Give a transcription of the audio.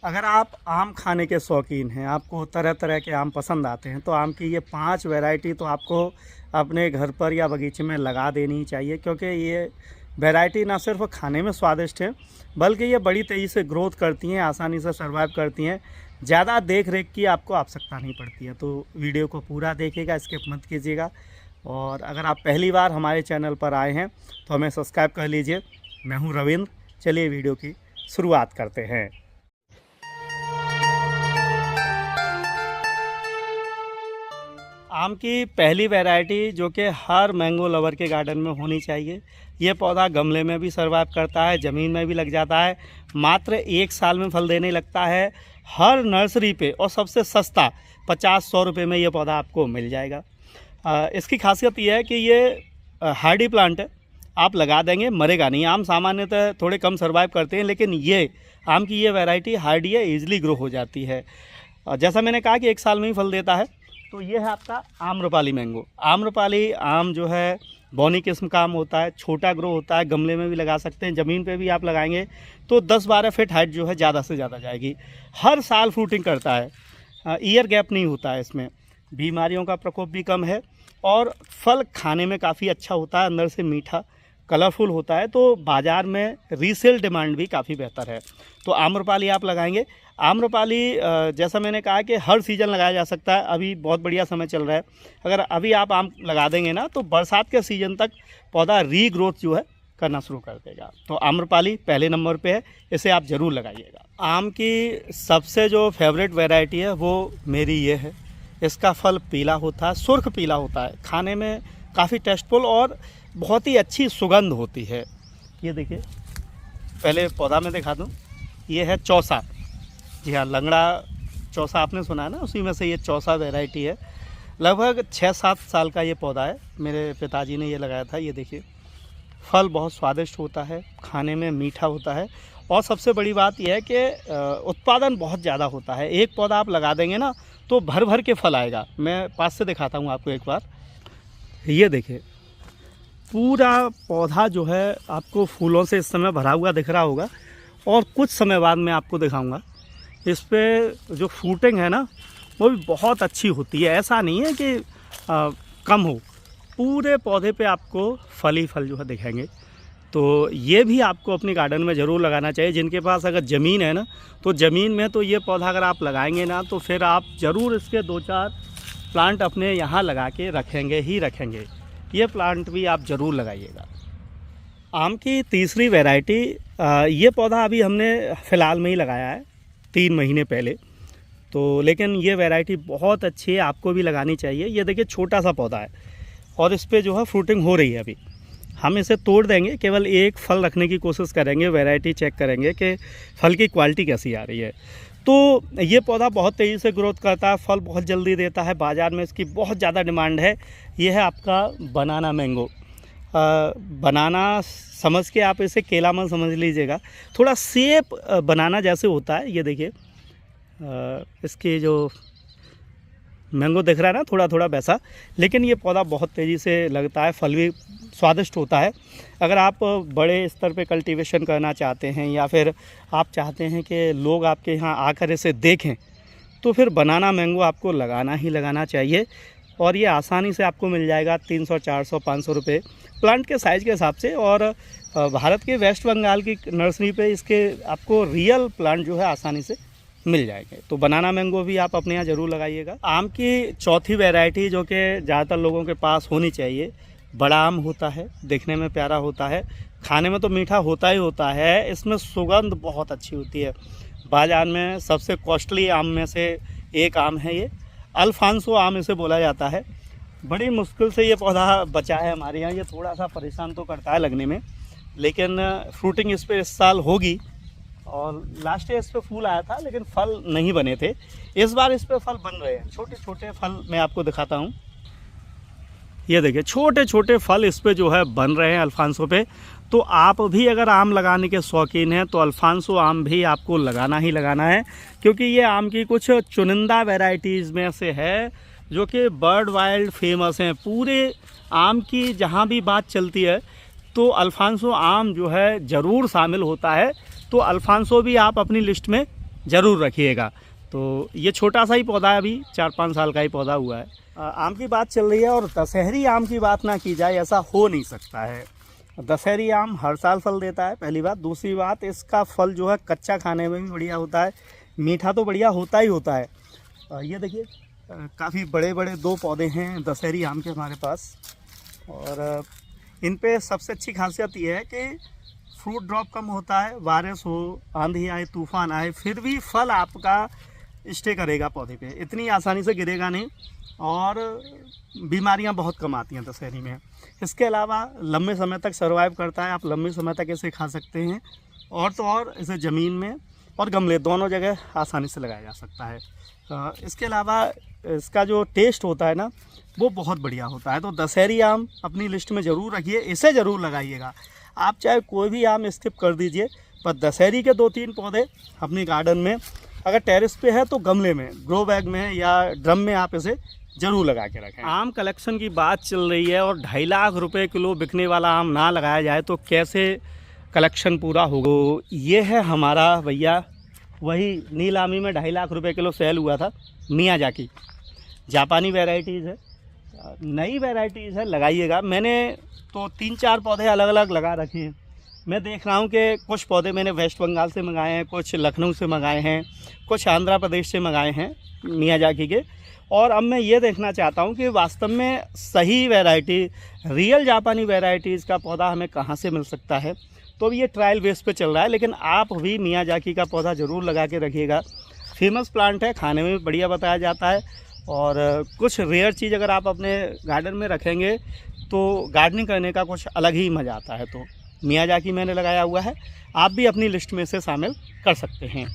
अगर आप आम खाने के शौकीन हैं, आपको तरह तरह के आम पसंद आते हैं, तो आम की ये 5 वैरायटी तो आपको अपने घर पर या बगीचे में लगा देनी ही चाहिए, क्योंकि ये वैरायटी ना सिर्फ खाने में स्वादिष्ट है, बल्कि ये बड़ी तेज़ी से ग्रोथ करती हैं, आसानी से सर्वाइव करती हैं, ज़्यादा देख रेख की आपको आवश्यकता नहीं पड़ती है। तो वीडियो को पूरा देखिएगा, स्किप मत कीजिएगा। और अगर आप पहली बार हमारे चैनल पर आए हैं तो हमें सब्सक्राइब कर लीजिए। मैं हूँ रविंद्र। चलिए वीडियो की शुरुआत करते हैं। आम की पहली वैरायटी जो कि हर मैंगो लवर के गार्डन में होनी चाहिए। ये पौधा गमले में भी सर्वाइव करता है, ज़मीन में भी लग जाता है, मात्र 1 साल में फल देने लगता है। हर नर्सरी पे और सबसे सस्ता 50-100 रुपये में ये पौधा आपको मिल जाएगा। इसकी खासियत ये है कि ये हार्डी प्लांट है, आप लगा देंगे मरेगा नहीं। आम सामान्यतः थोड़े कम सर्वाइव करते हैं, लेकिन ये आम की ये वैरायटी हार्डी है, ईजिली ग्रो हो जाती है। जैसा मैंने कहा कि 1 साल में ही फल देता है। तो ये है आपका आम्रपाली मैंगो। आम्रपाली आम जो है बौनी किस्म का आम होता है, छोटा ग्रो होता है, गमले में भी लगा सकते हैं, ज़मीन पे भी आप लगाएंगे तो 10-12 फीट हाइट जो है ज़्यादा से ज़्यादा जाएगी। हर साल फ्रूटिंग करता है, ईयर गैप नहीं होता है इसमें, बीमारियों का प्रकोप भी कम है और फल खाने में काफ़ी अच्छा होता है, अंदर से मीठा कलरफुल होता है। तो बाज़ार में रीसेल डिमांड भी काफ़ी बेहतर है। तो आम्रपाली आप लगाएंगे। आम्रपाली जैसा मैंने कहा कि हर सीज़न लगाया जा सकता है। अभी बहुत बढ़िया समय चल रहा है, अगर अभी आप आम लगा देंगे ना तो बरसात के सीज़न तक पौधा रीग्रोथ जो है करना शुरू कर देगा। तो आम्रपाली पहले नंबर पे है, इसे आप ज़रूर लगाइएगा। आम की सबसे जो फेवरेट वैरायटी है वो मेरी ये है। इसका फल पीला होता है, सुर्ख पीला होता है, खाने में काफ़ी टेस्टफुल और बहुत ही अच्छी सुगंध होती है। ये देखिए, पहले पौधा में दिखा दूँ, ये है चौसा। जी हाँ, लंगड़ा चौसा आपने सुना है ना, उसी में से ये चौसा वैरायटी है। लगभग 6-7 साल का ये पौधा है, मेरे पिताजी ने ये लगाया था। ये देखिए, फल बहुत स्वादिष्ट होता है, खाने में मीठा होता है और सबसे बड़ी बात यह है कि उत्पादन बहुत ज़्यादा होता है। एक पौधा आप लगा देंगे ना तो भर भर के फल आएगा। मैं पास से दिखाता हूँ आपको एक बार। ये देखिए, पूरा पौधा जो है आपको फूलों से इस समय भरा हुआ दिख रहा होगा और कुछ समय बाद मैं आपको दिखाऊंगा इस पे जो फ्रूटिंग है ना वो भी बहुत अच्छी होती है। ऐसा नहीं है कि कम हो, पूरे पौधे पे आपको फल ही फल जो है दिखेंगे। तो ये भी आपको अपने गार्डन में ज़रूर लगाना चाहिए। जिनके पास अगर ज़मीन है ना, तो ज़मीन में तो ये पौधा अगर आप लगाएंगे ना तो फिर आप ज़रूर इसके 2-4 प्लांट अपने यहाँ लगा के रखेंगे ही रखेंगे। ये प्लांट भी आप ज़रूर लगाइएगा। आम की तीसरी वैरायटी, ये पौधा अभी हमने फ़िलहाल में ही लगाया है 3 महीने पहले। तो लेकिन ये वैरायटी बहुत अच्छी है, आपको भी लगानी चाहिए। ये देखिए, छोटा सा पौधा है और इस पे जो है फ्रूटिंग हो रही है। अभी हम इसे तोड़ देंगे, केवल एक फल रखने की कोशिश करेंगे, वैरायटी चेक करेंगे कि फल की क्वालिटी कैसी आ रही है। तो ये पौधा बहुत तेज़ी से ग्रोथ करता है, फल बहुत जल्दी देता है, बाज़ार में इसकी बहुत ज़्यादा डिमांड है। ये है आपका बनाना मैंगो। बनाना समझ के आप इसे केला मत समझ लीजिएगा, थोड़ा सेप बनाना जैसे होता है। ये देखिए, इसके जो मैंगो दिख रहा है ना, थोड़ा थोड़ा वैसा, लेकिन ये पौधा बहुत तेज़ी से लगता है, फल भी स्वादिष्ट होता है। अगर आप बड़े स्तर पे कल्टीवेशन करना चाहते हैं या फिर आप चाहते हैं कि लोग आपके यहाँ आकर इसे देखें, तो फिर बनाना मैंगो आपको लगाना ही लगाना चाहिए। और ये आसानी से आपको मिल जाएगा 300, 400, 500 रुपये प्लांट के साइज़ के हिसाब से। और भारत के वेस्ट बंगाल की नर्सरी पे इसके आपको रियल प्लांट जो है आसानी से मिल जाएंगे। तो बनाना मैंगो भी आप अपने यहाँ ज़रूर लगाइएगा। आम की चौथी वैरायटी जो कि ज़्यादातर लोगों के पास होनी चाहिए, बड़ा आम होता है, देखने में प्यारा होता है, खाने में तो मीठा होता ही होता है, इसमें सुगंध बहुत अच्छी होती है। बाज़ार में सबसे कॉस्टली आम में से एक आम है ये, अल्फांसो आम इसे बोला जाता है। बड़ी मुश्किल से ये पौधा बचा है हमारे यहाँ। ये थोड़ा सा परेशान तो करता है लगने में, लेकिन फ्रूटिंग इस पर इस साल होगी। और लास्ट ईयर इस पर फूल आया था लेकिन फल नहीं बने थे। इस बार इस पर फल बन रहे हैं, छोटे छोटे फल मैं आपको दिखाता हूँ। ये देखिए, छोटे छोटे फल इस पे जो है बन रहे हैं अल्फांसो पे। तो आप भी अगर आम लगाने के शौकीन हैं तो अल्फांसो आम भी आपको लगाना ही लगाना है, क्योंकि ये आम की कुछ चुनिंदा वैरायटीज़ में से है जो कि बर्ड वाइल्ड फेमस हैं। पूरे आम की जहाँ भी बात चलती है तो अल्फांसो आम जो है ज़रूर शामिल होता है। तो अल्फांसो भी आप अपनी लिस्ट में ज़रूर रखिएगा। तो ये छोटा सा ही पौधा है, अभी 4-5 साल का ही पौधा हुआ है। आम की बात चल रही है और दशहरी आम की बात ना की जाए, ऐसा हो नहीं सकता है। दशहरी आम हर साल फल देता है, पहली बात। दूसरी बात, इसका फल जो है कच्चा खाने में भी बढ़िया होता है, मीठा तो बढ़िया होता ही होता है। ये देखिए काफ़ी बड़े बड़े 2 पौधे हैं दशहरी आम के हमारे पास, और इन पे सबसे अच्छी खासियत ये है कि फ्रूट ड्रॉप कम होता है। बारिश हो, आंधी आए, तूफान आए, फिर भी फल आपका स्टे करेगा पौधे पे, इतनी आसानी से गिरेगा नहीं, और बीमारियां बहुत कम आती हैं दशहरी में। इसके अलावा लंबे समय तक सर्वाइव करता है, आप लंबे समय तक इसे खा सकते हैं, और तो और इसे ज़मीन में और गमले दोनों जगह आसानी से लगाया जा सकता है। इसके अलावा इसका जो टेस्ट होता है ना, वो बहुत बढ़िया होता है। तो दशहरी आम अपनी लिस्ट में ज़रूर रखिए, इसे ज़रूर लगाइएगा। आप चाहे कोई भी आम स्किप कर दीजिए, पर दशहरी के 2-3 पौधे अपनी गार्डन में, अगर टेरेस पे है तो गमले में, ग्रो बैग में या ड्रम में आप इसे ज़रूर लगा के रखें। आम कलेक्शन की बात चल रही है और 2.5 लाख रुपए किलो बिकने वाला आम ना लगाया जाए तो कैसे कलेक्शन पूरा होगा। तो ये है हमारा भैया, वही नीलामी में 2.5 लाख रुपए किलो सेल हुआ था, मियाजाकी। जापानी वैरायटीज़ है, नई वैरायटीज़ है, लगाइएगा। मैंने तो 3-4 पौधे अलग अलग लगा रखे हैं। मैं देख रहा हूँ कि कुछ पौधे मैंने वेस्ट बंगाल से मंगाए हैं, कुछ लखनऊ से मंगाए हैं, कुछ आंध्र प्रदेश से मंगाए हैं मियाजाकी के। और अब मैं ये देखना चाहता हूँ कि वास्तव में सही वैरायटी, रियल जापानी वैरायटीज़ का पौधा हमें कहाँ से मिल सकता है। तो ये ट्रायल बेस पे चल रहा है, लेकिन आप भी मियाजाकी का पौधा ज़रूर लगा के रखिएगा। फेमस प्लांट है, खाने में भी बढ़िया बताया जाता है, और कुछ रेयर चीज़ अगर आप अपने गार्डन में रखेंगे तो गार्डनिंग करने का कुछ अलग ही मज़ा आता है। तो मियाजाकी मैंने लगाया हुआ है, आप भी अपनी लिस्ट में से शामिल कर सकते हैं।